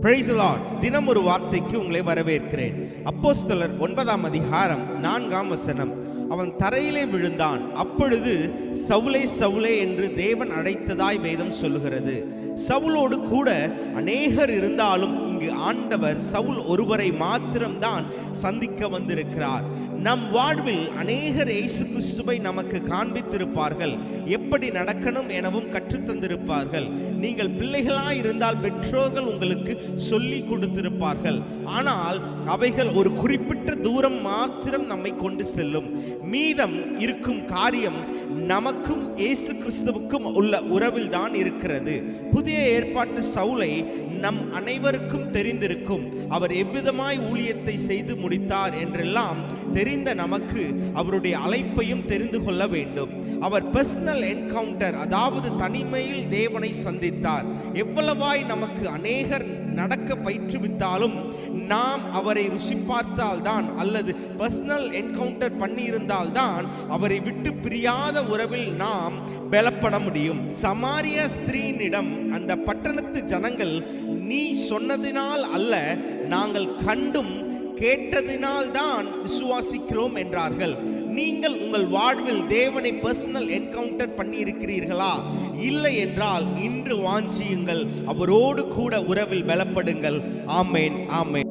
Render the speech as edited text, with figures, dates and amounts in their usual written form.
Praise the Lord. தினம் ஒரு வார்த்தைக்கு உங்களை வரவேற்கிறேன். அப்போஸ்தலர் 9ஆம் அதிகாரம் 4ஆம் வசனம். அவன் தரையிலே விழுந்தான். அப்பொழுது சவுலே சவுலே என்று தேவன் அழைத்ததாய் வேதம் சொல்லுகிறது. சவுலோடு கூட அநேகர் இருந்தாலும் இங்கு ஆண்டவர் சவுல் ஒருவரை மாத்திரம்தான் சந்திக்க வந்திருக்கிறார். நம் வாழ்வில் அநேகர் இயேசு கிறிஸ்துவை நமக்கு காண்பித்திருப்பார்கள், எப்படி நடக்கணும் எனவும் கற்றுத்தந்திருப்பார்கள். நீங்கள் பிள்ளைகளாய் இருந்தால் பெற்றோர்கள் உங்களுக்கு சொல்லி கொடுத்திருப்பார்கள். ஆனால் அவைகள் ஒரு குறிப்பிட்ட தூரம் மாத்திரம் நம்மை கொண்டு செல்லும். மீதம் இருக்கும் காரியம் நமக்கும் இயேசு கிறிஸ்துவுக்கும் உள்ள உறவில் தான் இருக்கிறது. புதிய ஏற்பாட்டு சவுலை நம் அனைவருக்கும் தெரிந்திருக்கும். அவர் எவ்விதமாய் ஊழியத்தை செய்து முடித்தார் என்றெல்லாம் தெரிந்த நமக்கு அவருடைய அழைப்பையும் தெரிந்து கொள்ள வேண்டும். அவர் பர்சனல் என்கவுண்டர், அதாவது தனிமையில் தேவனை சந்தித்தார். எவ்வளவாய் நமக்கு அநேகர் நடக்க பயிற்றுவித்தாலும் நாம் அவரை ருசி பார்த்தால்தான் அல்லது பர்சனல் என்கவுண்டர் பண்ணியிருந்தால்தான் அவரை விட்டு பிரியாத உறவில் நாம் பலப்பட முடியும். சமாரியா ஸ்திரீனிடம் அந்த பட்டணத்து ஜனங்கள், நீ சொன்னதினால் அல்ல, நாங்கள் கண்டும் கேட்டதினால் தான் விசுவாசிக்கிறோம் என்றார்கள். நீங்கள் உங்கள் வாழ்வில் தேவனை பர்சனல் என்கவுண்டர் பண்ணி இருக்கிறீர்களா? இல்லை என்றால் இன்று வாஞ்சியுங்கள், அவரோடு கூட உறவில் பலப்படுங்கள். ஆமேன், ஆமேன்.